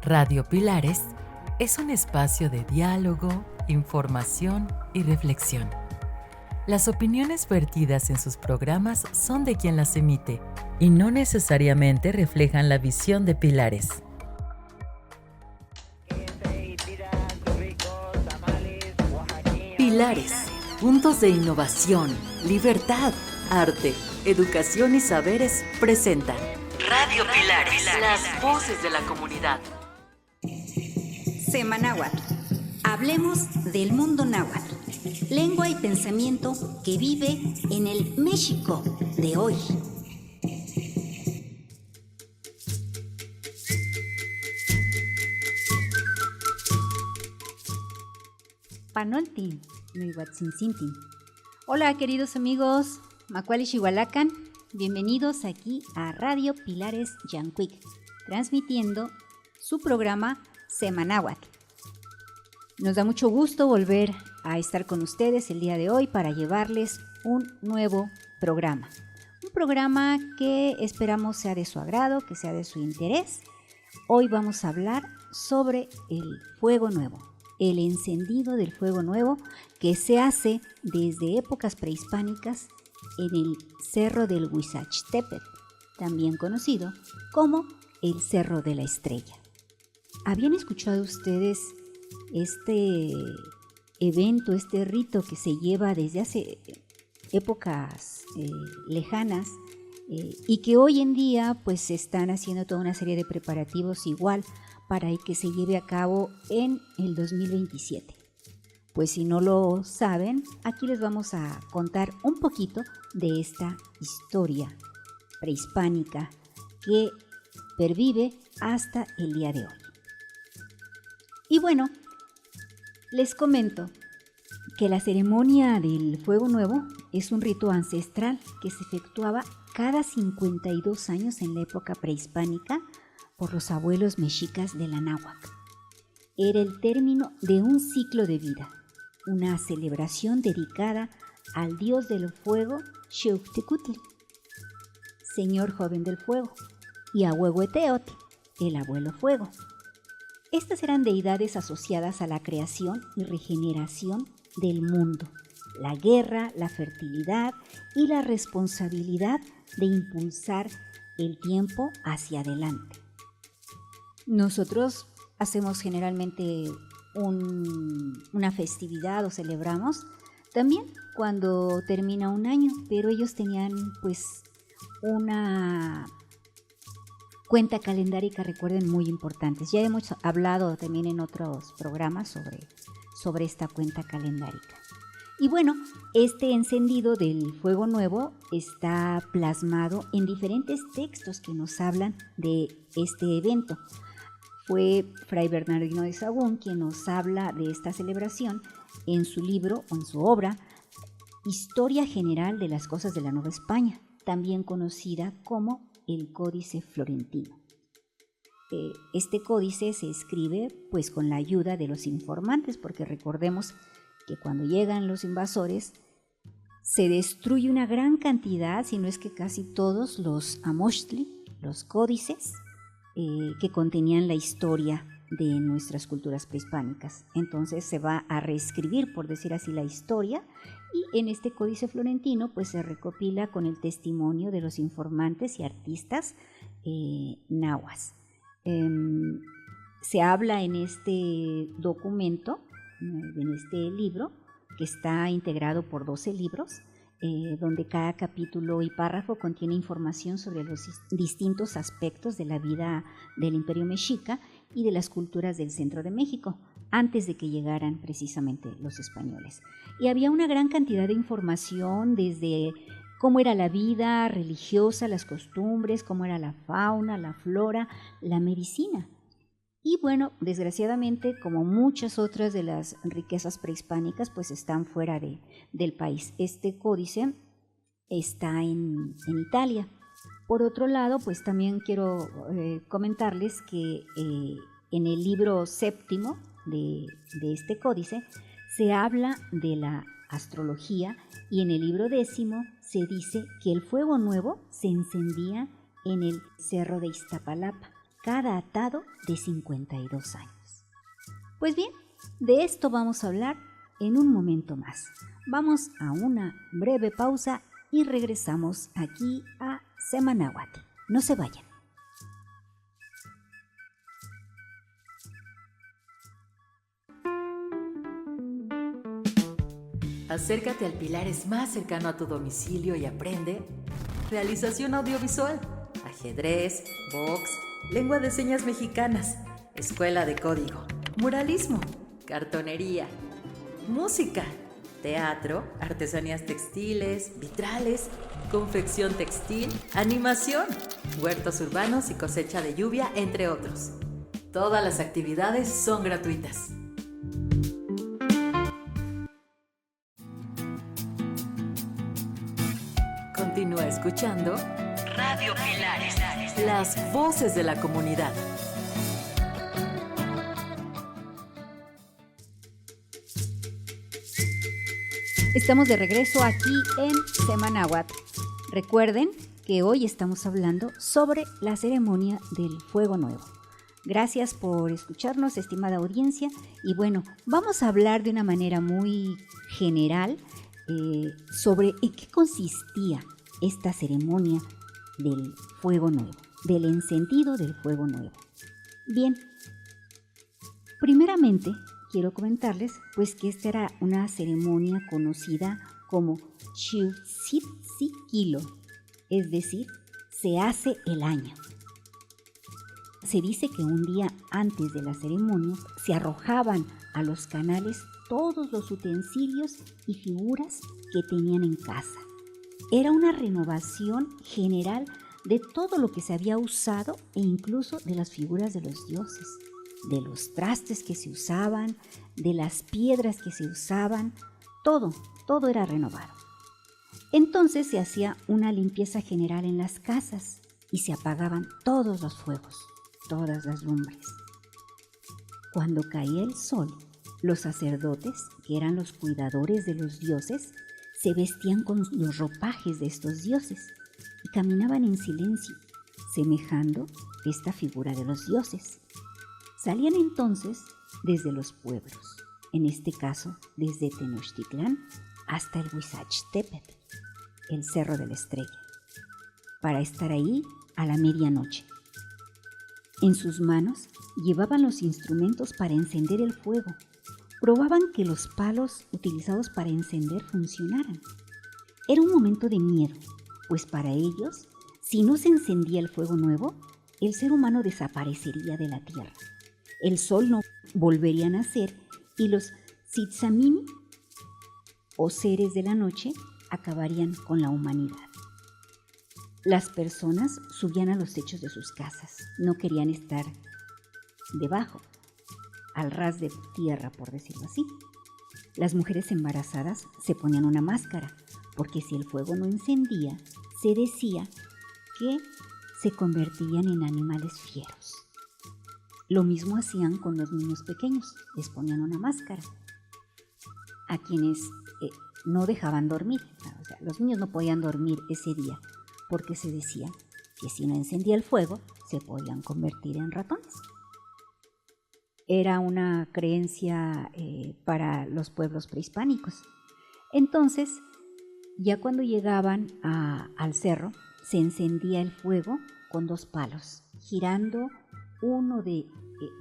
Radio Pilares es un espacio de diálogo, información y reflexión. Las opiniones vertidas en sus programas son de quien las emite y no necesariamente reflejan la visión de Pilares. Pilares, puntos de innovación, libertad, arte, educación y saberes presentan Radio Pilares, las voces de la comunidad. Semanáhuatl. Hablemos del mundo náhuatl, lengua y pensamiento que vive en el México de hoy. Panoltin, Nuihuatzincintin. Hola queridos amigos, Macuali Xihualacan, bienvenidos aquí a Radio Pilares Yancuic, transmitiendo su programa Semanáhuatl. Nos da mucho gusto volver a estar con ustedes el día de hoy para llevarles un nuevo programa. Un programa que esperamos sea de su agrado, que sea de su interés. Hoy vamos a hablar sobre el fuego nuevo, el encendido del fuego nuevo que se hace desde épocas prehispánicas en el Cerro del Huizachtepetl, también conocido como el Cerro de la Estrella. ¿Habían escuchado ustedes este evento, este rito que se lleva desde hace épocas lejanas y que hoy en día pues se están haciendo toda una serie de preparativos igual para que se lleve a cabo en el 2027? Pues si no lo saben, aquí les vamos a contar un poquito de esta historia prehispánica que pervive hasta el día de hoy. Y bueno, les comento que la ceremonia del Fuego Nuevo es un rito ancestral que se efectuaba cada 52 años en la época prehispánica por los abuelos mexicas de la náhuatl. Era el término de un ciclo de vida, una celebración dedicada al dios del fuego Xeuhtecutli, señor joven del fuego, y a Huehueteotl, el abuelo fuego. Estas eran deidades asociadas a la creación y regeneración del mundo, la guerra, la fertilidad y la responsabilidad de impulsar el tiempo hacia adelante. Nosotros hacemos generalmente una festividad o celebramos también cuando termina un año, pero ellos tenían pues una cuenta calendárica, recuerden, muy importantes. Ya hemos hablado también en otros programas sobre esta cuenta calendárica. Y bueno, este encendido del fuego nuevo está plasmado en diferentes textos que nos hablan de este evento. Fue Fray Bernardino de Sahagún quien nos habla de esta celebración en su libro o en su obra Historia General de las Cosas de la Nueva España, también conocida como el Códice Florentino. Este códice se escribe pues con la ayuda de los informantes, porque recordemos que cuando llegan los invasores se destruye una gran cantidad, si no es que casi todos los amochtli, los códices que contenían la historia de nuestras culturas prehispánicas. Entonces se va a reescribir, por decir así, la historia, y en este Códice Florentino pues se recopila con el testimonio de los informantes y artistas nahuas. Se habla en este documento, en este libro, que está integrado por 12 libros, donde cada capítulo y párrafo contiene información sobre los distintos aspectos de la vida del Imperio Mexica y de las culturas del centro de México, antes de que llegaran precisamente los españoles. Y había una gran cantidad de información desde cómo era la vida religiosa, las costumbres, cómo era la fauna, la flora, la medicina. Y bueno, desgraciadamente, como muchas otras de las riquezas prehispánicas, pues están fuera del país. Este códice está en Italia. Por otro lado, pues también quiero comentarles que en el libro séptimo de este códice se habla de la astrología, y en el libro 10 se dice que el fuego nuevo se encendía en el Cerro de Iztapalapa cada atado de 52 años. Pues bien, de esto vamos a hablar en un momento más. Vamos a una breve pausa y regresamos aquí a Semanáhuatl. No se vayan. Acércate al Pilares más cercano a tu domicilio y aprende realización audiovisual, ajedrez, box, lengua de señas mexicanas, escuela de código, muralismo, cartonería, música, teatro, artesanías textiles, vitrales, confección textil, animación, huertos urbanos y cosecha de lluvia, entre otros. Todas las actividades son gratuitas. Continúa escuchando Radio Pilares, las voces de la comunidad. Estamos de regreso aquí en Semanáhuatl. Recuerden que hoy estamos hablando sobre la ceremonia del Fuego Nuevo. Gracias por escucharnos, estimada audiencia. Y bueno, vamos a hablar de una manera muy general sobre en qué consistía esta ceremonia del Fuego Nuevo, del encendido del Fuego Nuevo. Bien, primeramente quiero comentarles pues que esta era una ceremonia conocida como Xiuhtzitzikilo, es decir, se hace el año. Se dice que un día antes de la ceremonia se arrojaban a los canales todos los utensilios y figuras que tenían en casa. Era una renovación general de todo lo que se había usado e incluso de las figuras de los dioses, de los trastes que se usaban, de las piedras que se usaban, todo era renovado. Entonces se hacía una limpieza general en las casas y se apagaban todos los fuegos, todas las lumbres. Cuando caía el sol, los sacerdotes, que eran los cuidadores de los dioses, se vestían con los ropajes de estos dioses y caminaban en silencio, semejando esta figura de los dioses. Salían entonces desde los pueblos, en este caso desde Tenochtitlán hasta el Huizachtepetl, el Cerro de la Estrella, para estar ahí a la medianoche. En sus manos llevaban los instrumentos para encender el fuego. Probaban que los palos utilizados para encender funcionaran. Era un momento de miedo, pues para ellos, si no se encendía el fuego nuevo, el ser humano desaparecería de la tierra. El sol no volvería a nacer y los Tzitzamini, o seres de la noche, acabarían con la humanidad. Las personas subían a los techos de sus casas, no querían estar debajo, al ras de tierra, por decirlo así. Las mujeres embarazadas se ponían una máscara, porque si el fuego no encendía, se decía que se convertían en animales fieros. Lo mismo hacían con los niños pequeños, les ponían una máscara. A quienes no dejaban dormir, o sea, los niños no podían dormir ese día, porque se decía que si no encendía el fuego, se podían convertir en ratones. Era una creencia para los pueblos prehispánicos. Entonces, ya cuando llegaban al cerro, se encendía el fuego con 2 palos, girando uno de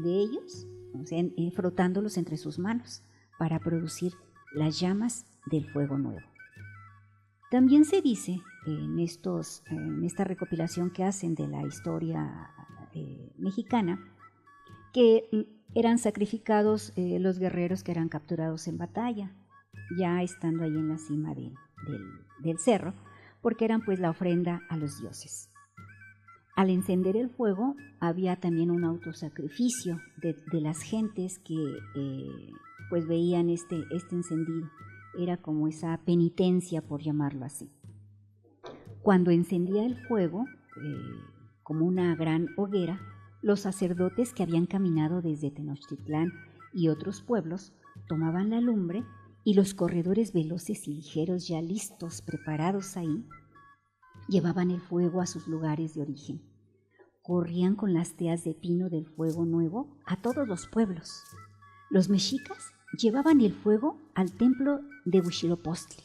ellos, o sea, frotándolos entre sus manos para producir las llamas del fuego nuevo. También se dice en esta recopilación que hacen de la historia mexicana que eran sacrificados los guerreros que eran capturados en batalla, ya estando ahí en la cima del cerro, porque eran pues la ofrenda a los dioses. Al encender el fuego había también un autosacrificio de las gentes que pues veían este encendido. Era como esa penitencia, por llamarlo así. Cuando encendía el fuego, como una gran hoguera, los sacerdotes que habían caminado desde Tenochtitlán y otros pueblos tomaban la lumbre y los corredores veloces y ligeros ya listos, preparados ahí, llevaban el fuego a sus lugares de origen. corrían con las teas de pino del fuego nuevo a todos los pueblos. Los mexicas llevaban el fuego al templo de Huitzilopochtli.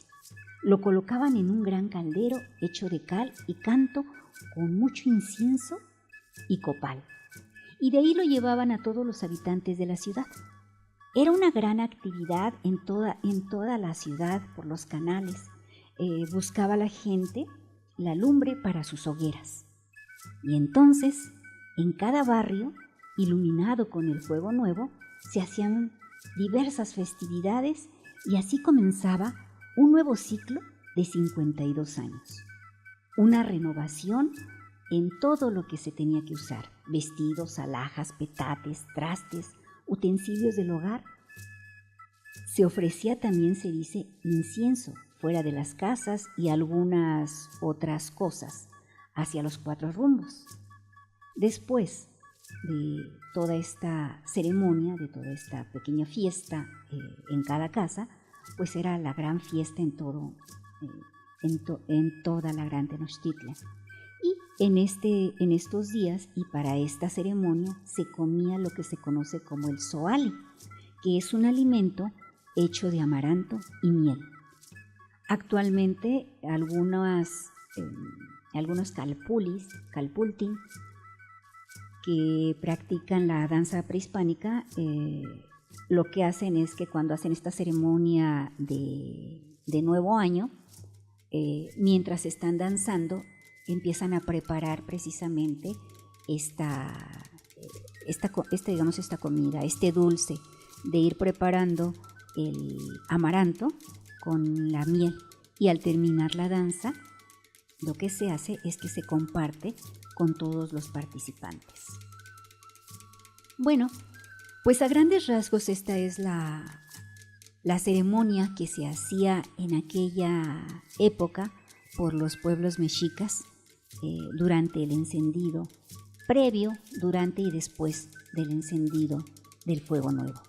Lo colocaban en un gran caldero hecho de cal y canto con mucho incienso y copal. Y de ahí lo llevaban a todos los habitantes de la ciudad. Era una gran actividad en toda la ciudad por los canales. Buscaba la gente la lumbre para sus hogueras. Y entonces, en cada barrio, iluminado con el fuego nuevo, se hacían diversas festividades y así comenzaba un nuevo ciclo de 52 años. Una renovación en todo lo que se tenía que usar: vestidos, alhajas, petates, trastes, utensilios del hogar. Se ofrecía también, se dice, incienso fuera de las casas y algunas otras cosas hacia los 4 rumbos. Después de toda esta ceremonia, de toda esta pequeña fiesta en cada casa, pues era la gran fiesta en toda la gran Tenochtitlan. Y en estos días y para esta ceremonia se comía lo que se conoce como el zoali, que es un alimento hecho de amaranto y miel. Actualmente algunos calpultin, que practican la danza prehispánica, lo que hacen es que cuando hacen esta ceremonia de Nuevo Año, mientras están danzando, empiezan a preparar precisamente esta comida, este dulce, de ir preparando el amaranto con la miel. Y al terminar la danza, lo que se hace es que se comparte con todos los participantes. Bueno, pues a grandes rasgos esta es la ceremonia que se hacía en aquella época por los pueblos mexicas durante el encendido, previo, durante y después del encendido del fuego nuevo.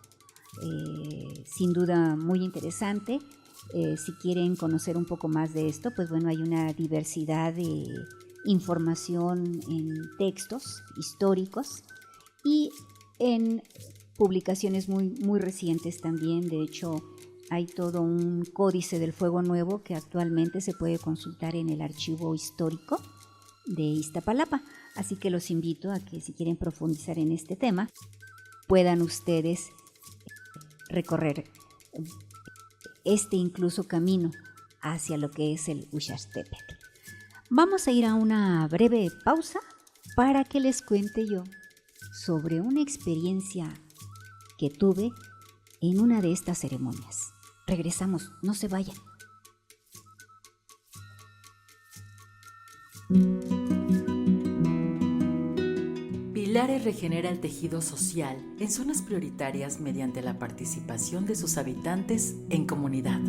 Sin duda muy interesante. Si quieren conocer un poco más de esto, pues bueno, hay una diversidad de información en textos históricos y en publicaciones muy recientes también. De hecho, hay todo un códice del fuego nuevo que actualmente se puede consultar en el archivo histórico de Iztapalapa. Así que los invito a que, si quieren profundizar en este tema, puedan ustedes recorrer este incluso camino hacia lo que es el Uxastepetl. Vamos a ir a una breve pausa para que les cuente yo sobre una experiencia que tuve en una de estas ceremonias. Regresamos, no se vayan. Pilares regenera el tejido social en zonas prioritarias mediante la participación de sus habitantes en comunidad.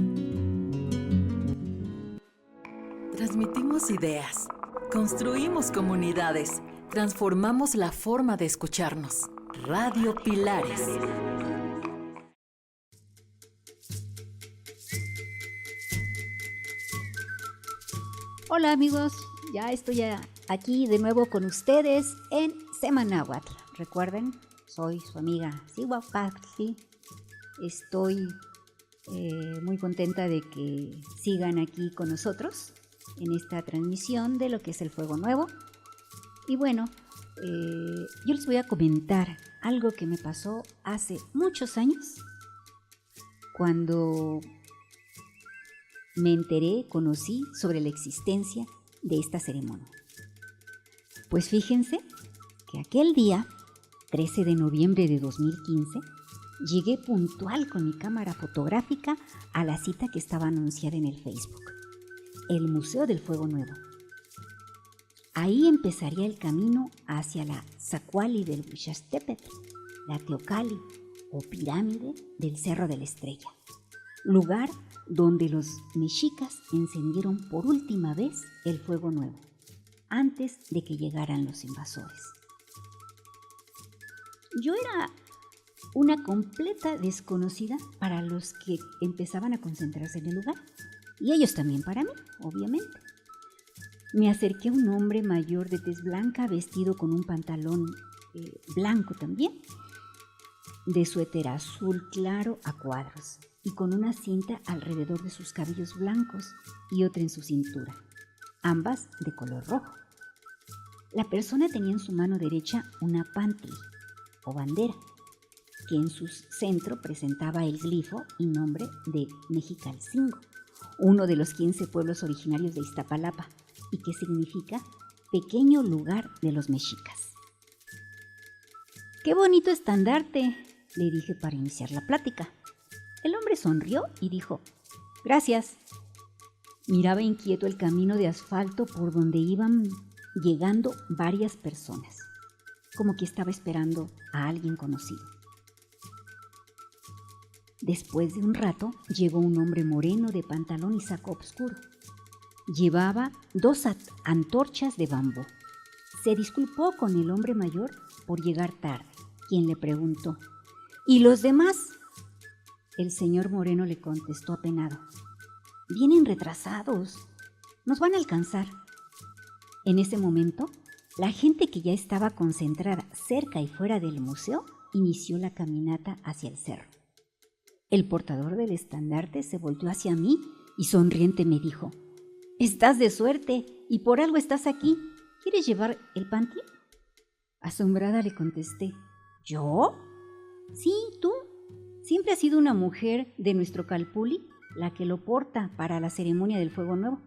Transmitimos ideas, construimos comunidades, transformamos la forma de escucharnos. Radio Pilares. Hola amigos, ya estoy aquí de nuevo con ustedes en Semanáhuatl. Recuerden, soy su amiga Cihuapactli. Estoy muy contenta de que sigan aquí con nosotros en esta transmisión de lo que es el Fuego Nuevo. Y bueno, yo les voy a comentar algo que me pasó hace muchos años, cuando me enteré, conocí sobre la existencia de esta ceremonia. Pues fíjense que aquel día, 13 de noviembre de 2015, llegué puntual con mi cámara fotográfica a la cita que estaba anunciada en el Facebook, el Museo del Fuego Nuevo. Ahí empezaría el camino hacia la Zacuali del Uxastepetl, la Teocalli o pirámide del Cerro de la Estrella, lugar donde los mexicas encendieron por última vez el fuego nuevo, antes de que llegaran los invasores. Yo era una completa desconocida para los que empezaban a concentrarse en el lugar, y ellos también para mí, obviamente. Me acerqué a un hombre mayor de tez blanca vestido con un pantalón blanco también, de suéter azul claro a cuadros y con una cinta alrededor de sus cabellos blancos y otra en su cintura, ambas de color rojo. La persona tenía en su mano derecha una pantry o bandera, que en su centro presentaba el glifo y nombre de Mexicalcingo, uno de los 15 pueblos originarios de Iztapalapa, y que significa pequeño lugar de los mexicas. ¡Qué bonito estandarte!, le dije para iniciar la plática. El hombre sonrió y dijo, «Gracias». Miraba inquieto el camino de asfalto por donde iban llegando varias personas, como que estaba esperando a alguien conocido. Después de un rato llegó un hombre moreno de pantalón y saco oscuro. Llevaba 2 antorchas de bambú. Se disculpó con el hombre mayor por llegar tarde, quien le preguntó, «¿Y los demás?». El señor moreno le contestó apenado, «Vienen retrasados, nos van a alcanzar». En ese momento, la gente que ya estaba concentrada cerca y fuera del museo inició la caminata hacia el cerro. El portador del estandarte se volteó hacia mí y sonriente me dijo, «Estás de suerte y por algo estás aquí. ¿Quieres llevar el panty?». Asombrada le contesté, «¿Yo?». «Sí, tú. Siempre has sido una mujer de nuestro calpulli la que lo porta para la ceremonia del Fuego Nuevo.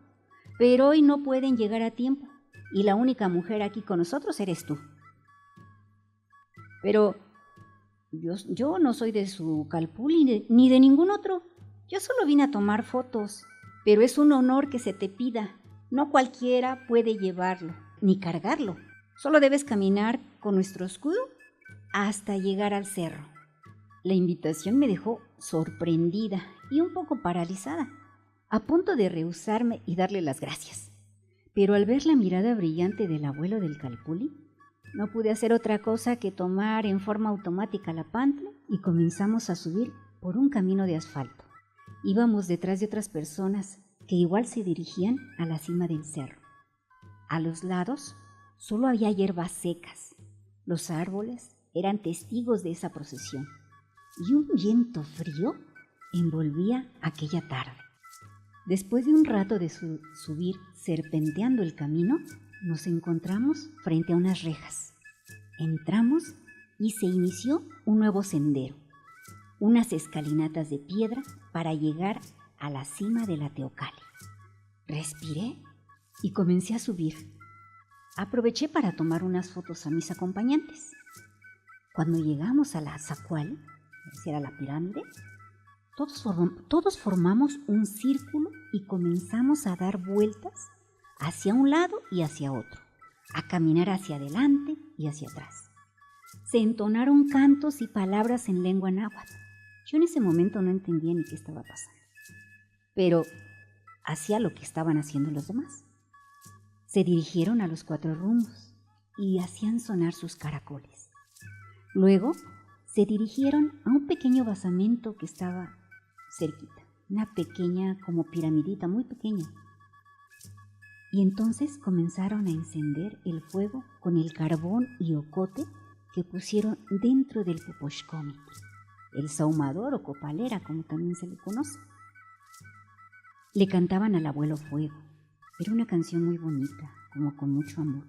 Pero hoy no pueden llegar a tiempo y la única mujer aquí con nosotros eres tú». «Pero yo no soy de su calpulli ni de ningún otro. Yo solo vine a tomar fotos. Pero es un honor que se te pida. No cualquiera puede llevarlo ni cargarlo. Solo debes caminar con nuestro escudo hasta llegar al cerro». La invitación me dejó sorprendida y un poco paralizada, a punto de rehusarme y darle las gracias. Pero al ver la mirada brillante del abuelo del calpulli, no pude hacer otra cosa que tomar en forma automática la pantla y comenzamos a subir por un camino de asfalto. Íbamos detrás de otras personas que igual se dirigían a la cima del cerro. A los lados solo había hierbas secas. Los árboles eran testigos de esa procesión y un viento frío envolvía aquella tarde. Después de un rato de subir serpenteando el camino, nos encontramos frente a unas rejas. Entramos y se inició un nuevo sendero, unas escalinatas de piedra para llegar a la cima de la Teocalli. Respiré y comencé a subir. Aproveché para tomar unas fotos a mis acompañantes. Cuando llegamos a la Zacual, que era la pirámide, todos formamos un círculo y comenzamos a dar vueltas hacia un lado y hacia otro, a caminar hacia adelante y hacia atrás. Se entonaron cantos y palabras en lengua náhuatl. Yo en ese momento no entendía ni qué estaba pasando, pero hacía lo que estaban haciendo los demás. Se dirigieron a los 4 rumbos y hacían sonar sus caracoles. Luego se dirigieron a un pequeño basamento que estaba cerquita, una pequeña como piramidita muy pequeña. Y entonces comenzaron a encender el fuego con el carbón y ocote que pusieron dentro del popoxcómetl, el sahumador o copalera, como también se le conoce. Le cantaban al abuelo fuego. Era una canción muy bonita, como con mucho amor.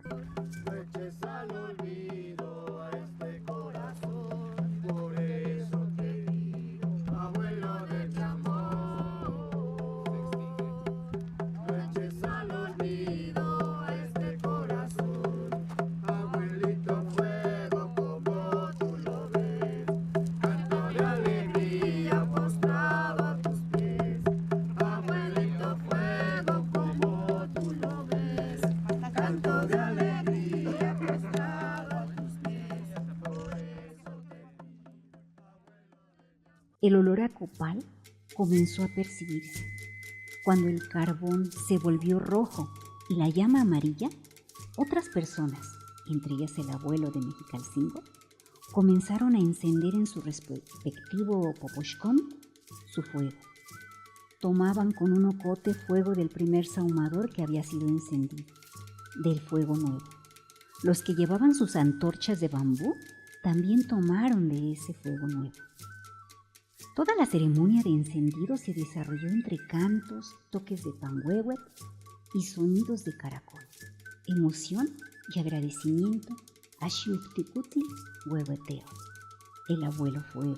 El olor a copal comenzó a percibirse. Cuando el carbón se volvió rojo y la llama amarilla, otras personas, entre ellas el abuelo de Mexicalcingo, comenzaron a encender en su respectivo popoxcómetl su fuego. Tomaban con un ocote fuego del primer sahumador que había sido encendido del fuego nuevo. Los que llevaban sus antorchas de bambú también tomaron de ese fuego nuevo. Toda la ceremonia de encendido se desarrolló entre cantos, toques de panhuehuet y sonidos de caracol, emoción y agradecimiento a Xiuhticutli Huehueteo, el abuelo fuego.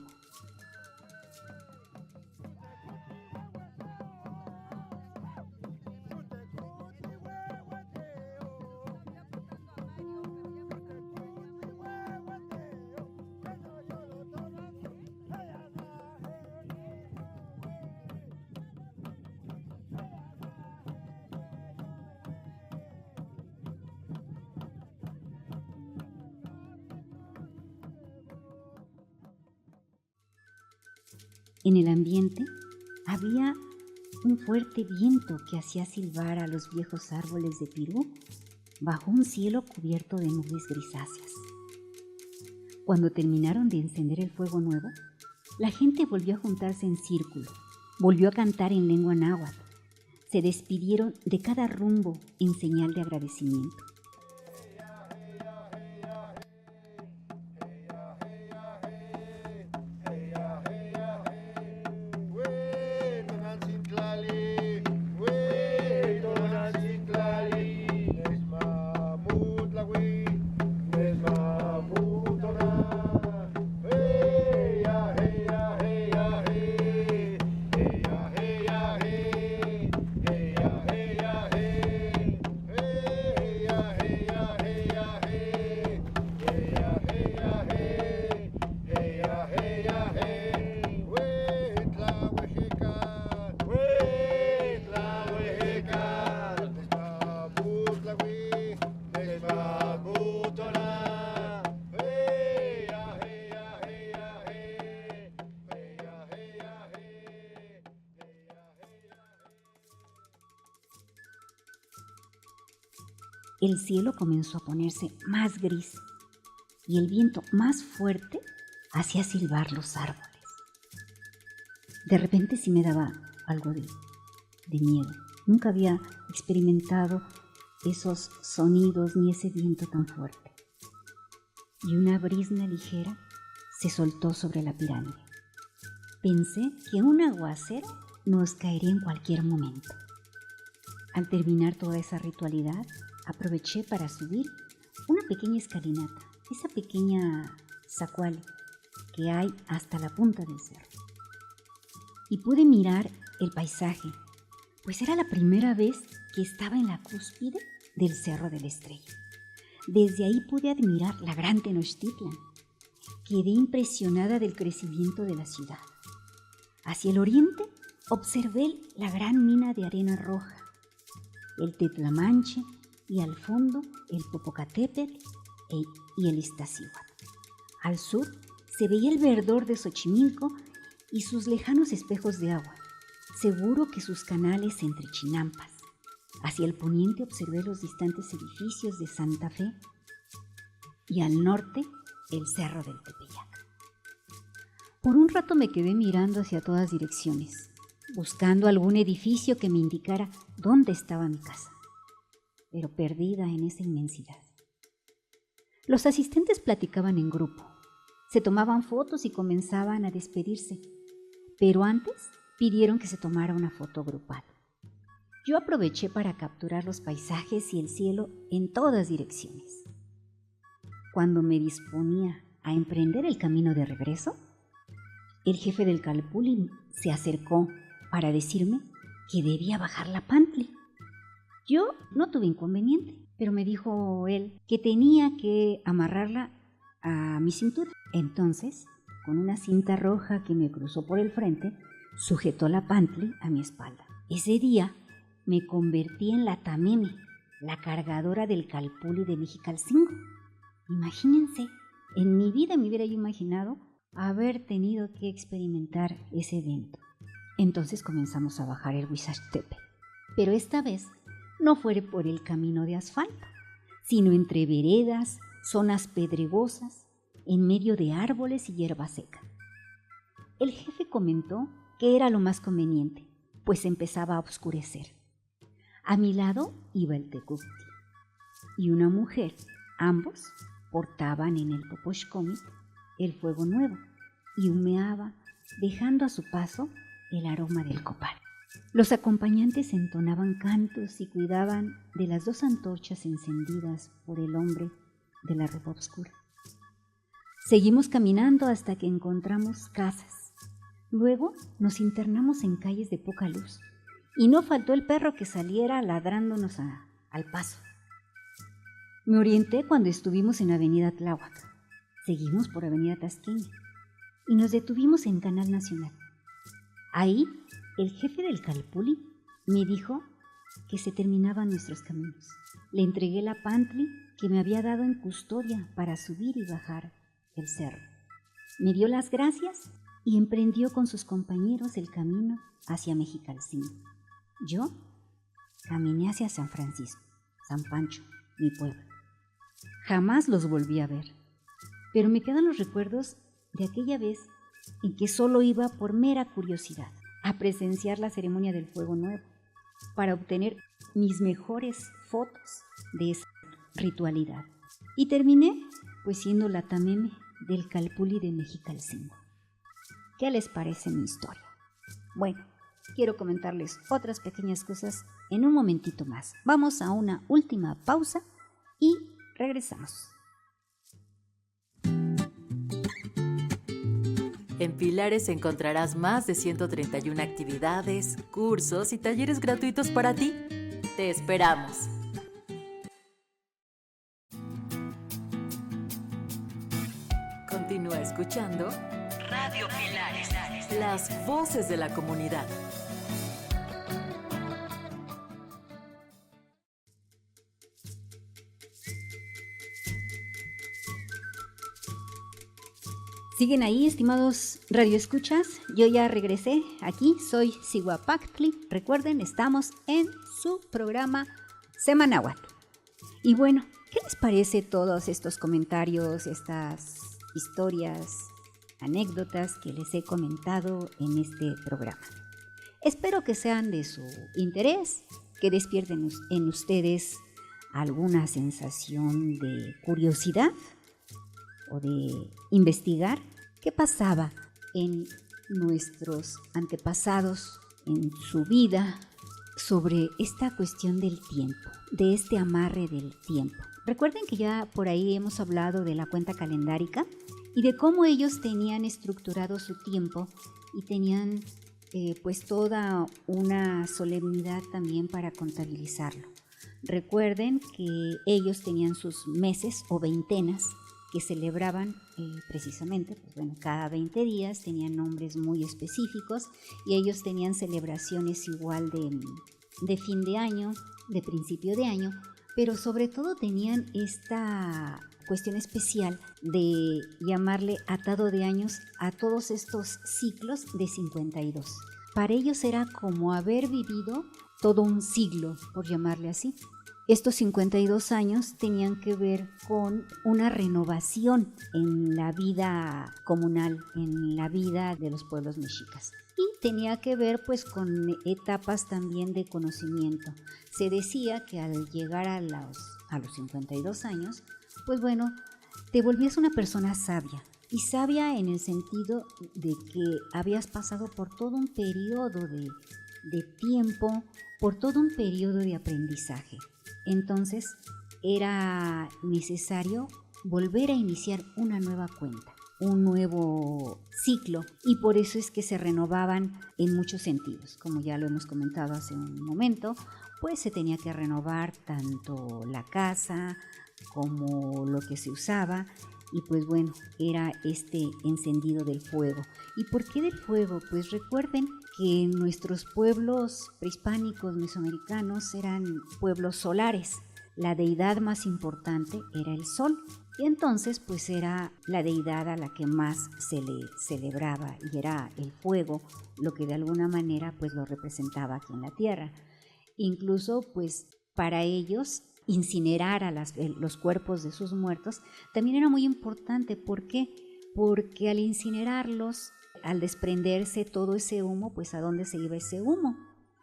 En el ambiente había un fuerte viento que hacía silbar a los viejos árboles de pirú bajo un cielo cubierto de nubes grisáceas. Cuando terminaron de encender el fuego nuevo, la gente volvió a juntarse en círculo, volvió a cantar en lengua náhuatl, se despidieron de cada rumbo en señal de agradecimiento. El cielo comenzó a ponerse más gris y el viento más fuerte hacía silbar los árboles. De repente sí me daba algo de miedo. Nunca había experimentado esos sonidos ni ese viento tan fuerte. Y una brisna ligera se soltó sobre la pirámide. Pensé que un aguacero nos caería en cualquier momento. Al terminar toda esa ritualidad, aproveché para subir una pequeña escalinata, esa pequeña zacuali que hay hasta la punta del cerro. Y pude mirar el paisaje, pues era la primera vez que estaba en la cúspide del Cerro de la Estrella. Desde ahí pude admirar la gran Tenochtitlan. Quedé impresionada del crecimiento de la ciudad. Hacia el oriente observé la gran mina de arena roja, el Tetlamanche, y al fondo el Popocatépetl y el Iztaccíhuatl. Al sur se veía el verdor de Xochimilco y sus lejanos espejos de agua, seguro que sus canales entre chinampas. Hacia el poniente observé los distantes edificios de Santa Fe y al norte el Cerro del Tepeyac. Por un rato me quedé mirando hacia todas direcciones, buscando algún edificio que me indicara dónde estaba mi casa, pero perdida en esa inmensidad. Los asistentes platicaban en grupo, se tomaban fotos y comenzaban a despedirse, pero antes pidieron que se tomara una foto grupal. Yo aproveché para capturar los paisajes y el cielo en todas direcciones. Cuando me disponía a emprender el camino de regreso, el jefe del Calpulli se acercó para decirme que debía bajar la pantli. Yo no tuve inconveniente, pero me dijo él que tenía que amarrarla a mi cintura. Entonces, con una cinta roja que me cruzó por el frente, sujetó la pantli a mi espalda. Ese día me convertí en la Tameme, la cargadora del Calpulli de Mexicalcingo. Imagínense, en mi vida me hubiera yo imaginado haber tenido que experimentar ese evento. Entonces comenzamos a bajar el Huizachtepetl, pero esta vez no fue por el camino de asfalto, sino entre veredas, zonas pedregosas, en medio de árboles y hierba seca. El jefe comentó que era lo más conveniente, pues empezaba a oscurecer. A mi lado iba el Tecuhtli. y una mujer. Ambos portaban en el poposhkomi el fuego nuevo y humeaba, dejando a su paso el aroma del copal. Los acompañantes entonaban cantos y cuidaban de las 2 antorchas encendidas por el hombre de la ropa oscura. Seguimos caminando hasta que encontramos casas. Luego nos internamos en calles de poca luz y no faltó el perro que saliera ladrándonos al paso. Me orienté cuando estuvimos en Avenida Tláhuac. Seguimos por Avenida Tasqueña y nos detuvimos en Canal Nacional. Ahí, el jefe del Calpulli me dijo que se terminaban nuestros caminos. Le entregué la pantli que me había dado en custodia para subir y bajar el cerro. Me dio las gracias y emprendió con sus compañeros el camino hacia Mexicalcingo. Yo caminé hacia San Francisco, San Pancho, mi pueblo. Jamás los volví a ver, pero me quedan los recuerdos de aquella vez en que solo iba por mera curiosidad a presenciar la ceremonia del fuego nuevo para obtener mis mejores fotos de esa ritualidad. Y terminé pues siendo la tameme del Calpulli de Mexicalcingo. ¿Qué les parece mi historia? Bueno, quiero comentarles otras pequeñas cosas en un momentito más. Vamos a una última pausa y regresamos. En Pilares encontrarás más de 131 actividades, cursos y talleres gratuitos para ti. ¡Te esperamos! Continúa escuchando Radio Pilares, las voces de la comunidad. ¿Siguen ahí, estimados radioescuchas? Yo ya regresé aquí, soy Siguapactli. Recuerden, estamos en su programa Semanáhuatl. Y bueno, ¿qué les parece todos estos comentarios, estas historias, anécdotas que les he comentado en este programa? Espero que sean de su interés, que despierten en ustedes alguna sensación de curiosidad o de investigar qué pasaba en nuestros antepasados, en su vida, sobre esta cuestión del tiempo, de este amarre del tiempo. Recuerden que ya por ahí hemos hablado de la cuenta calendárica y de cómo ellos tenían estructurado su tiempo y tenían pues toda una solemnidad también para contabilizarlo. Recuerden que ellos tenían sus meses o veintenas que celebraban precisamente, pues bueno, cada 20 días tenían nombres muy específicos y ellos tenían celebraciones igual de fin de año, de principio de año, pero sobre todo tenían esta cuestión especial de llamarle atado de años a todos estos ciclos de 52. Para ellos era como haber vivido todo un siglo, por llamarle así. Estos 52 años tenían que ver con una renovación en la vida comunal, en la vida de los pueblos mexicas. Y tenía que ver pues con etapas también de conocimiento. Se decía que al llegar a los 52 años, pues bueno, te volvías una persona sabia. Y sabia en el sentido de que habías pasado por todo un periodo de tiempo, por todo un periodo de aprendizaje. Entonces era necesario volver a iniciar una nueva cuenta, un nuevo ciclo, y por eso es que se renovaban en muchos sentidos. Como ya lo hemos comentado hace un momento, pues se tenía que renovar tanto la casa como lo que se usaba, y pues bueno, era este encendido del fuego. ¿Y por qué del fuego? Pues recuerden que nuestros pueblos prehispánicos mesoamericanos eran pueblos solares. La deidad más importante era el sol, y entonces pues era la deidad a la que más se le celebraba, y era el fuego lo que de alguna manera pues lo representaba aquí en la tierra. Incluso pues para ellos incinerar a los cuerpos de sus muertos también era muy importante. ¿Por qué? Porque al incinerarlos, al desprenderse todo ese humo, pues ¿a dónde se iba ese humo?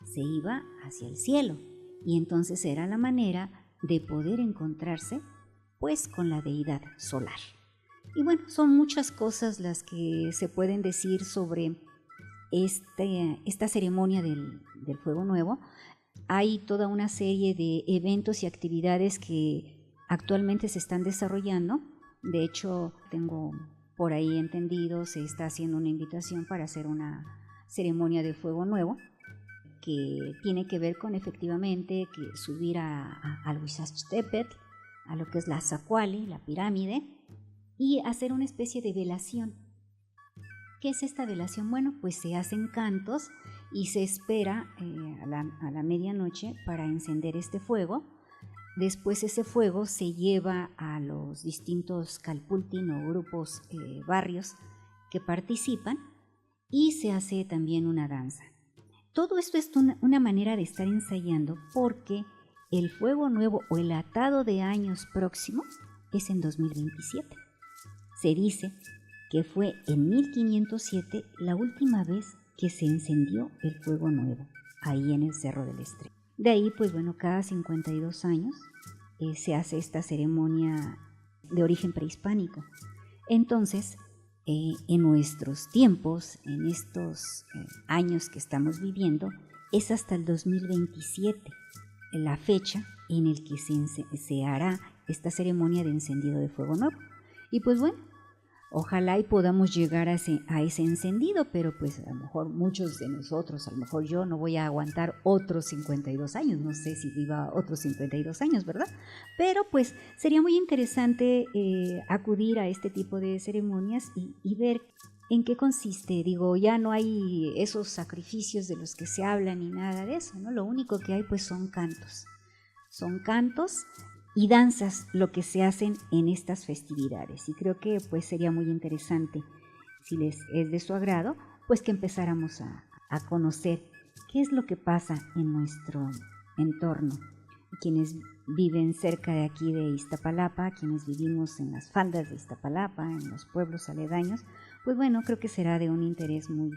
Se iba hacia el cielo, y entonces era la manera de poder encontrarse pues con la deidad solar. Y bueno, son muchas cosas las que se pueden decir sobre esta ceremonia del Fuego Nuevo. Hay toda una serie de eventos y actividades que actualmente se están desarrollando. De hecho, tengo por ahí entendido, se está haciendo una invitación para hacer una ceremonia de Fuego Nuevo que tiene que ver con efectivamente que subir al Huizachtepetl, a lo que es la Zacuali, la pirámide, y hacer una especie de velación. ¿Qué es esta velación? Bueno, pues se hacen cantos y se espera a la medianoche para encender este fuego. Después ese fuego se lleva a los distintos calpultin o grupos, barrios que participan, y se hace también una danza. Todo esto es una manera de estar ensayando, porque el Fuego Nuevo o el atado de años próximo es en 2027. Se dice que fue en 1507 la última vez que se encendió el Fuego Nuevo, ahí en el Cerro del Estrella. De ahí, pues bueno, cada 52 años se hace esta ceremonia de origen prehispánico. Entonces, en nuestros tiempos, en estos años que estamos viviendo, es hasta el 2027 la fecha en el que se hará esta ceremonia de encendido de Fuego Nuevo. Y pues bueno, ojalá y podamos llegar a ese encendido, pero pues a lo mejor muchos de nosotros, a lo mejor yo no voy a aguantar otros 52 años, no sé si viva otros 52 años, ¿verdad? Pero pues sería muy interesante acudir a este tipo de ceremonias y ver en qué consiste. Digo, ya no hay esos sacrificios de los que se habla ni nada de eso, ¿no? Lo único que hay pues son cantos y danzas, lo que se hacen en estas festividades. Y creo que pues sería muy interesante, si les es de su agrado, pues que empezáramos a conocer qué es lo que pasa en nuestro entorno. Quienes viven cerca de aquí de Iztapalapa, quienes vivimos en las faldas de Iztapalapa, en los pueblos aledaños, pues bueno, creo que será de un interés muy,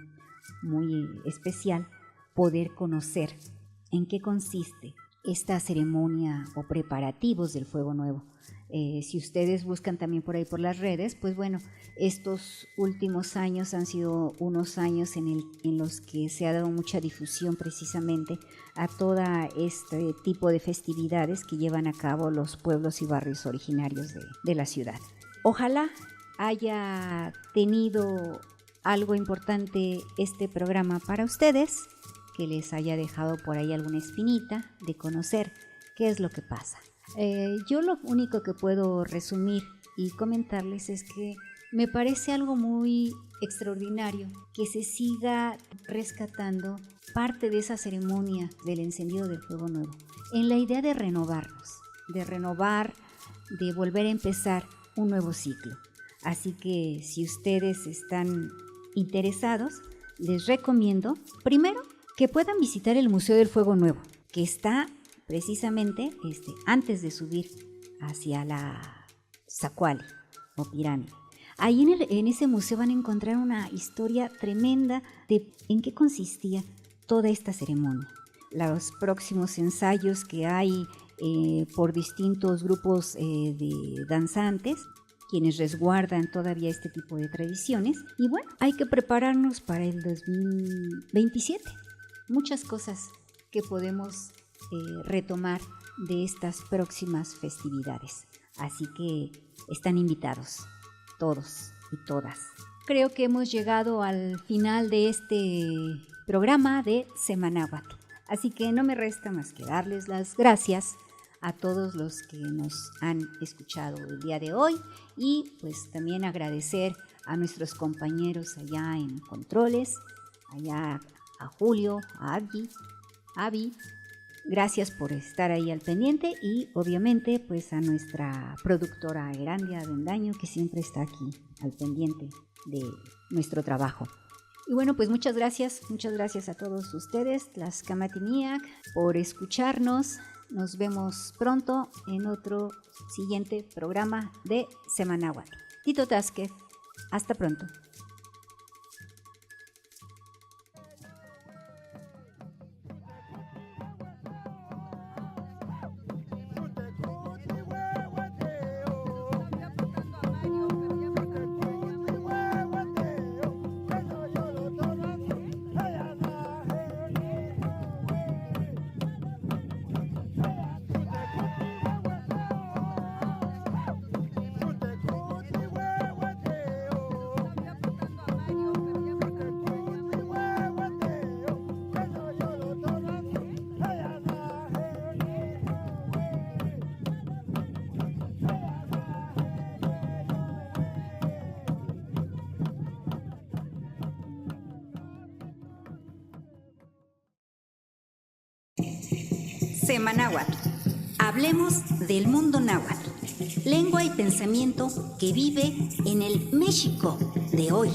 muy especial poder conocer en qué consiste esta ceremonia o preparativos del Fuego Nuevo. Si ustedes buscan también por ahí por las redes, pues bueno, estos últimos años han sido unos años en los que se ha dado mucha difusión precisamente a todo este tipo de festividades que llevan a cabo los pueblos y barrios originarios de la ciudad. Ojalá haya tenido algo importante este programa para ustedes, que les haya dejado por ahí alguna espinita de conocer qué es lo que pasa. Yo lo único que puedo resumir y comentarles es que me parece algo muy extraordinario que se siga rescatando parte de esa ceremonia del encendido del Fuego Nuevo, en la idea de renovarnos, de renovar, de volver a empezar un nuevo ciclo. Así que si ustedes están interesados, les recomiendo primero que puedan visitar el Museo del Fuego Nuevo, que está precisamente antes de subir hacia la Zacuali o pirámide. Ahí en ese museo van a encontrar una historia tremenda de en qué consistía toda esta ceremonia. Los próximos ensayos que hay por distintos grupos de danzantes, quienes resguardan todavía este tipo de tradiciones. Y bueno, hay que prepararnos para el 2027. Muchas cosas que podemos retomar de estas próximas festividades. Así que están invitados todos y todas. Creo que hemos llegado al final de este programa de Semanáhuatl. Así que no me resta más que darles las gracias a todos los que nos han escuchado el día de hoy, y pues también agradecer a nuestros compañeros allá en controles, allá a Julio, a Abby. Gracias por estar ahí al pendiente, y obviamente pues a nuestra productora Erandia Avendaño, que siempre está aquí al pendiente de nuestro trabajo. Y bueno, pues muchas gracias a todos ustedes, Tlaxcamatiniac, por escucharnos. Nos vemos pronto en otro siguiente programa de Semanáhuatl. Tito Tasquez, hasta pronto. Semanáhuatl. Hablemos del mundo náhuatl, lengua y pensamiento que vive en el México de hoy.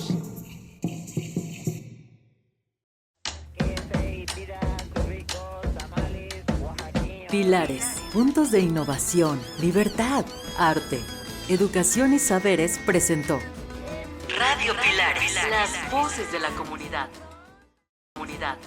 Pilares, puntos de innovación, libertad, arte, educación y saberes presentó Radio Pilares, las voces de la comunidad. Comunidad.